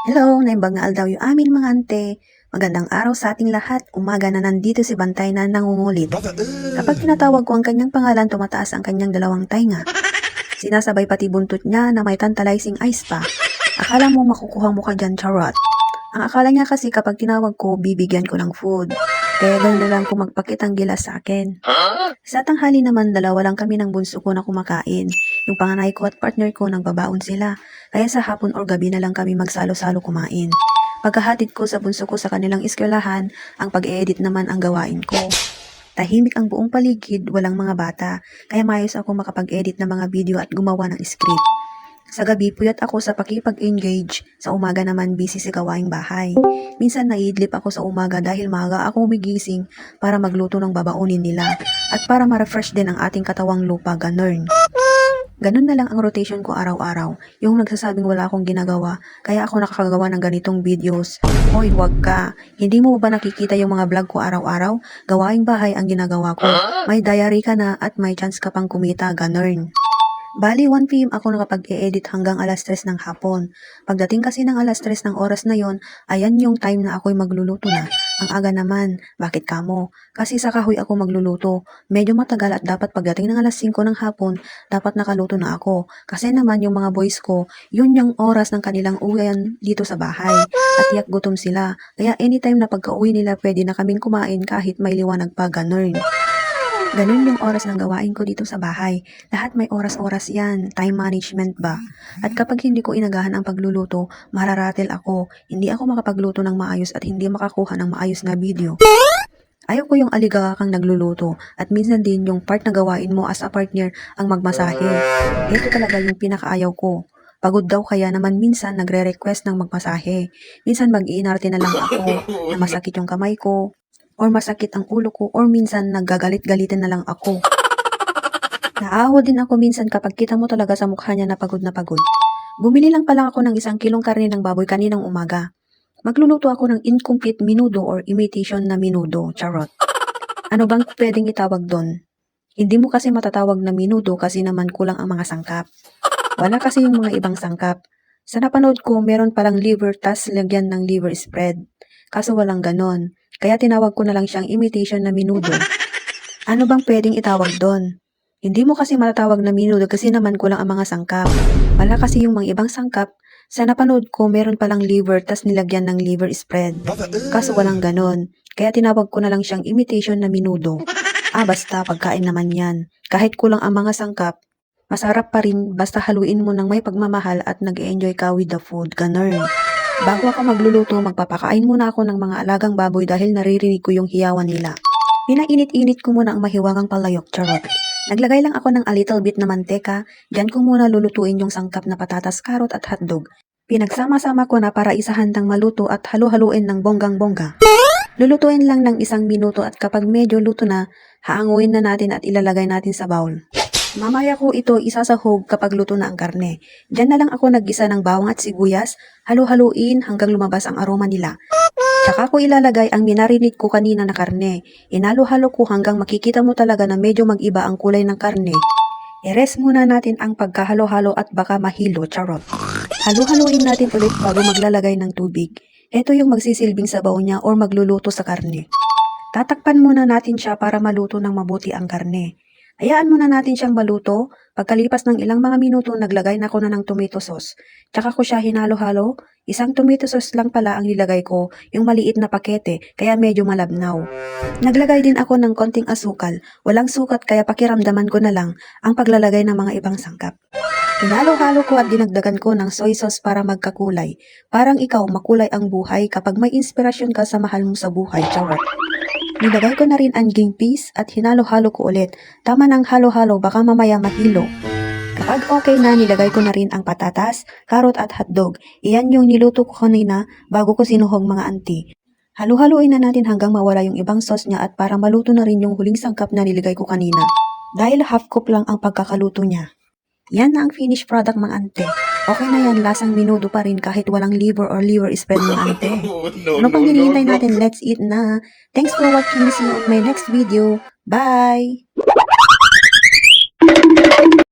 Hello, naimbangaal daw yung amin mga ante. Magandang araw sa ating lahat. Umaga na nandito si Bantay na nangungulit. Kapag tinatawag ko ang kanyang pangalan, tumataas ang kanyang dalawang tainga. Sinasabay pati buntot niya na may tantalizing eyes pa. Akala mo makukuha mo ka dyan, charot. Ang akala niya kasi kapag tinawag ko, bibigyan ko ng food. Kaya ganun na lang kung magpakitang gilas sa akin. Sa tanghali naman, dalawa lang kami ng bunso ko na kumakain. Yung panganay ko at partner ko nagbabaon sila. Kaya sa hapon or gabi na lang kami magsalo-salo kumain. Pagkahatid ko sa bunso ko sa kanilang eskwelahan, ang pag-edit naman ang gawain ko. Tahimik ang buong paligid, walang mga bata, kaya maayos ako makapag-edit ng mga video at gumawa ng script. Sa gabi, puyat ako sa pakipag-engage. Sa umaga naman, busy sa gawaing bahay. Minsan naiidlip ako sa umaga dahil maaga ako umigising para magluto ng babaunin nila at para ma-refresh din ang ating katawang lupa, ganun. Ganun na lang ang rotation ko araw-araw. Yung nagsasabing wala akong ginagawa, kaya ako nakakagawa ng ganitong videos. Hoy, wag ka. Hindi mo ba nakikita yung mga vlog ko araw-araw? Gawaing bahay ang ginagawa ko. May diary ka na at may chance ka pang kumita, ganun. Bali, 1 PM ako nakapag-e-edit hanggang alas 3 ng hapon. Pagdating kasi ng alas 3 ng oras na yon, ayan yung time na ako'y magluluto na. Ang aga naman, bakit kamo? Kasi sa kahoy ako magluluto. Medyo matagal at dapat pagdating ng alas 5 ng hapon, dapat nakaluto na ako. Kasi naman yung mga boys ko, yun yung oras ng kanilang uwian dito sa bahay. At yak gutom sila. Kaya anytime na pagka-uwi nila, pwede na kaming kumain kahit may liwanag pa, ganun. Ganun yung oras ng gawain ko dito sa bahay. Lahat may oras-oras yan, time management ba? At kapag hindi ko inagahan ang pagluluto, mararatel ako. Hindi ako makapagluto ng maayos at hindi makakuha ng maayos na video. Ayaw ko yung aligaga kang nagluluto at minsan din yung part na gawain mo as a partner ang magmasahe. Ito talaga yung pinakaayaw ko. Pagod daw kaya naman minsan nagre-request ng magmasahe. Minsan mag-iinarte na lang ako na masakit yung kamay ko or masakit ang ulo ko or minsan naggagalit-galitan na lang ako. Naawa din ako minsan kapag kita mo talaga sa mukha niya na pagod na pagod. Bumili lang pala ako ng 1 kilong karne ng baboy kaninang umaga. Magluluto ako ng incomplete minudo or imitation na minudo, charot. Ano bang pwedeng itawag doon? Hindi mo kasi matatawag na minudo kasi naman kulang ang mga sangkap. Wala kasi yung mga ibang sangkap. Sa napanood ko, meron palang liver tas lagyan ng liver spread. Kaso walang ganon. Kaya tinawag ko na lang siyang imitation na minudo. Ano bang pwedeng itawag doon? Hindi mo kasi matatawag na minudo kasi naman kulang ang mga sangkap. Wala kasi yung mga ibang sangkap. Sa napanood ko, meron palang liver tas nilagyan ng liver spread. Kaso walang ganon. Kaya tinawag ko na lang siyang imitation na minudo. Basta pagkain naman yan. Kahit kulang ang mga sangkap, masarap pa rin basta haluin mo ng may pagmamahal at nag-enjoy ka with the food, ganun. Bago ako magluluto, magpapakain muna ako ng mga alagang baboy dahil naririnig ko yung hiyawan nila. Pinainit-init ko muna ang mahiwagang palayok, charot. Naglagay lang ako ng a little bit na manteka, dyan ko muna lulutuin yung sangkap na patatas, karot at hotdog. Pinagsama-sama ko na para isa handang maluto at halu-haluin ng bonggang-bongga. Lulutuin lang ng 1 minuto at kapag medyo luto na, haanguin na natin at ilalagay natin sa bowl. Mamaya ko ito isasahog kapag luto na ang karne. Diyan na lang ako naggisa ng bawang at sibuyas, halu-haluin hanggang lumabas ang aroma nila. Tsaka ko ilalagay ang minarinig ko kanina na karne. Inalo-halo ko hanggang makikita mo talaga na medyo mag-iba ang kulay ng karne. I-rest muna natin ang pagkahalo-halo at baka mahilo, charot. Halu-haluin natin ulit bago maglalagay ng tubig. Ito yung magsisilbing sabaw niya or magluluto sa karne. Tatakpan muna natin siya para maluto ng mabuti ang karne. Hayaan muna natin siyang maluto. Pagkalipas ng ilang mga minuto, naglagay na ako na ng tomato sauce. Tsaka ko siya hinalo-halo. 1 tomato sauce lang pala ang nilagay ko, yung maliit na pakete, kaya medyo malabnaw. Naglagay din ako ng konting asukal. Walang sukat kaya pakiramdaman ko na lang ang paglalagay ng mga ibang sangkap. Hinalo-halo ko at dinagdagan ko ng soy sauce para magkakulay. Parang ikaw makulay ang buhay kapag may inspirasyon ka sa mahal mo sa buhay, charot. Nilagay ko na rin ang green peas at hinalo-halo ko ulit. Tama ng halo-halo baka mamaya mahilo. Kapag okay na, nilagay ko na rin ang patatas, karot at hotdog. Iyan yung niluto ko kanina bago ko sinuhog mga auntie. Halu-haluin na natin hanggang mawala yung ibang sauce niya at para maluto na rin yung huling sangkap na nilagay ko kanina. Dahil half cook lang ang pagkakaluto niya. Yan na ang finished product mga ante. Okay na yan, lasang minudo pa rin kahit walang liver or liver spread mga ante. Ano pang hinihintay natin? Let's eat na. Thanks for watching. See you on my next video. Bye!